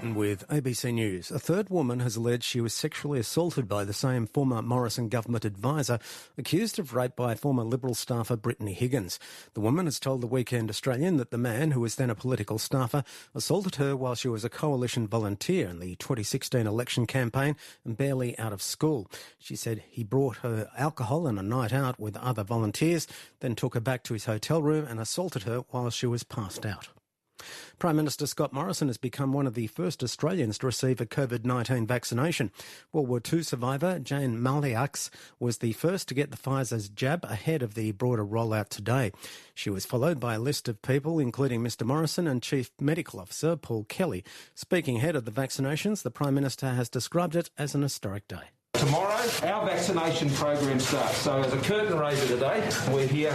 Martin with ABC News. A third woman has alleged she was sexually assaulted by the same former Morrison government advisor, accused of rape by former Liberal staffer Brittany Higgins. The woman has told the Weekend Australian that the man, who was then a political staffer, assaulted her while she was a coalition volunteer in the 2016 election campaign and barely out of school. She said he brought her alcohol and a night out with other volunteers, then took her back to his hotel room and assaulted her while she was passed out. Prime Minister Scott Morrison has become one of the first Australians to receive a COVID-19 vaccination. World War II survivor Jane Maliaks was the first to get the Pfizer's jab ahead of the broader rollout today. She was followed by a list of people, including Mr Morrison and Chief Medical Officer Paul Kelly. Speaking ahead of the vaccinations, the Prime Minister has described it as an historic day. Tomorrow, our vaccination program starts. So as a curtain raiser today, we're here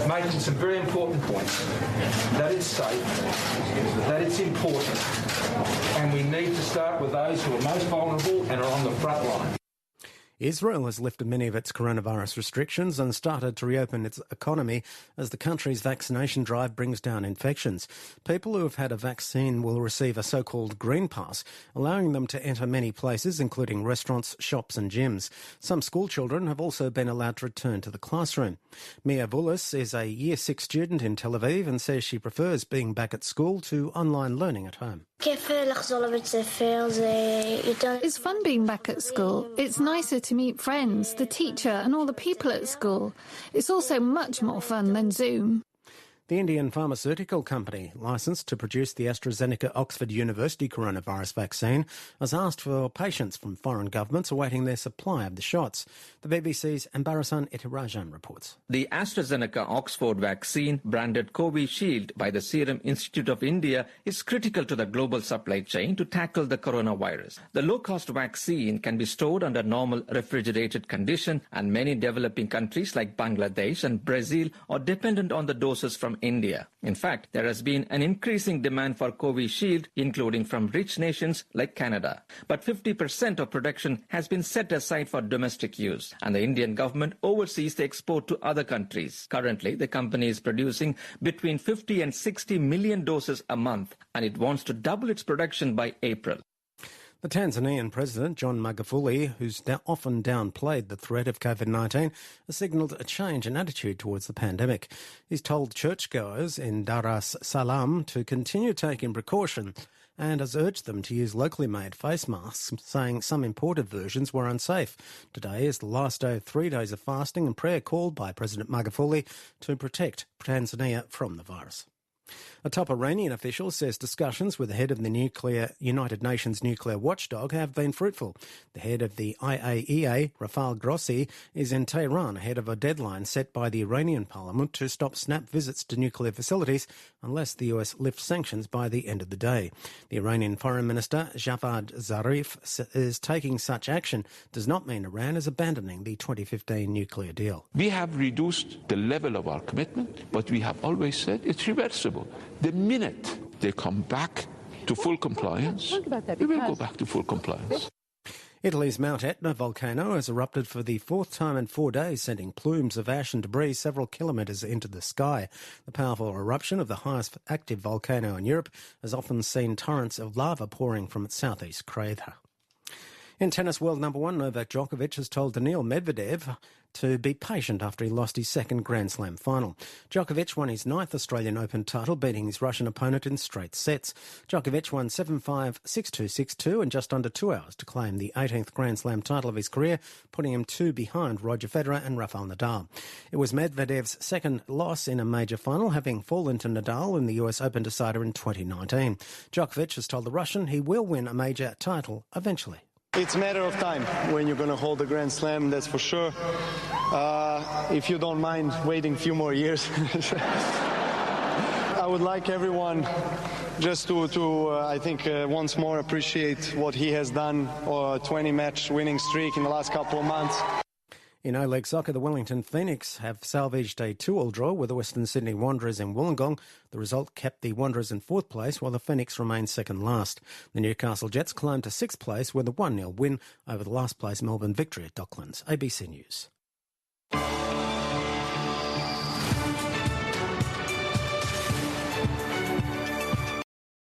making some very important points. That it's safe, that it's important, and we need to start with those who are most vulnerable and are on the front line. Israel has lifted many of its coronavirus restrictions and started to reopen its economy as the country's vaccination drive brings down infections. People who have had a vaccine will receive a so-called green pass, allowing them to enter many places, including restaurants, shops and gyms. Some school children have also been allowed to return to the classroom. Mia Vulis is a Year 6 student in Tel Aviv and says she prefers being back at school to online learning at home. It's fun being back at school. It's nicer to meet friends, the teacher and all the people at school. It's also much more fun than Zoom. The Indian pharmaceutical company, licensed to produce the AstraZeneca Oxford University coronavirus vaccine, has asked for patients from foreign governments awaiting their supply of the shots. The BBC's Ambarasan Itirajan reports. The AstraZeneca Oxford vaccine, branded Covishield by the Serum Institute of India, is critical to the global supply chain to tackle the coronavirus. The low-cost vaccine can be stored under normal refrigerated condition, and many developing countries like Bangladesh and Brazil are dependent on the doses from India. In fact, there has been an increasing demand for Covishield, including from rich nations like Canada. But 50% of production has been set aside for domestic use, and the Indian government oversees the export to other countries. Currently, the company is producing between 50 and 60 million doses a month, and it wants to double its production by April. The Tanzanian President, John Magufuli, who's often downplayed the threat of COVID-19, has signalled a change in attitude towards the pandemic. He's told churchgoers in Dar es Salaam to continue taking precaution and has urged them to use locally made face masks, saying some imported versions were unsafe. Today is the last day of 3 days of fasting and prayer called by President Magufuli to protect Tanzania from the virus. A top Iranian official says discussions with the head of the United Nations nuclear watchdog have been fruitful. The head of the IAEA, Rafael Grossi, is in Tehran ahead of a deadline set by the Iranian parliament to stop snap visits to nuclear facilities unless the US lifts sanctions by the end of the day. The Iranian Foreign Minister, Javad Zarif, says taking such action does not mean Iran is abandoning the 2015 nuclear deal. We have reduced the level of our commitment, but we have always said it's reversible. The minute they come back to full compliance, we will go back to full compliance. Italy's Mount Etna volcano has erupted for the fourth time in 4 days, sending plumes of ash and debris several kilometres into the sky. The powerful eruption of the highest active volcano in Europe has often seen torrents of lava pouring from its southeast crater. In tennis, world number one Novak Djokovic has told Daniil Medvedev to be patient after he lost his second Grand Slam final. Djokovic won his 9th Australian Open title, beating his Russian opponent in straight sets. Djokovic won 7-5, 6-2, 6-2 in just under 2 hours to claim the 18th Grand Slam title of his career, putting him 2 behind Roger Federer and Rafael Nadal. It was Medvedev's second loss in a major final, having fallen to Nadal in the US Open decider in 2019. Djokovic has told the Russian he will win a major title eventually. It's a matter of time when you're going to hold the Grand Slam, that's for sure. If you don't mind waiting a few more years. I would like everyone just to I think, once more appreciate what he has done, 20-match winning streak in the last couple of months. In A-League soccer, the Wellington Phoenix have salvaged a 2-2 draw with the Western Sydney Wanderers in Wollongong. The result kept the Wanderers in 4th place, while the Phoenix remained second last. The Newcastle Jets climbed to 6th place with a 1-0 win over the last place Melbourne Victory at Docklands. ABC News.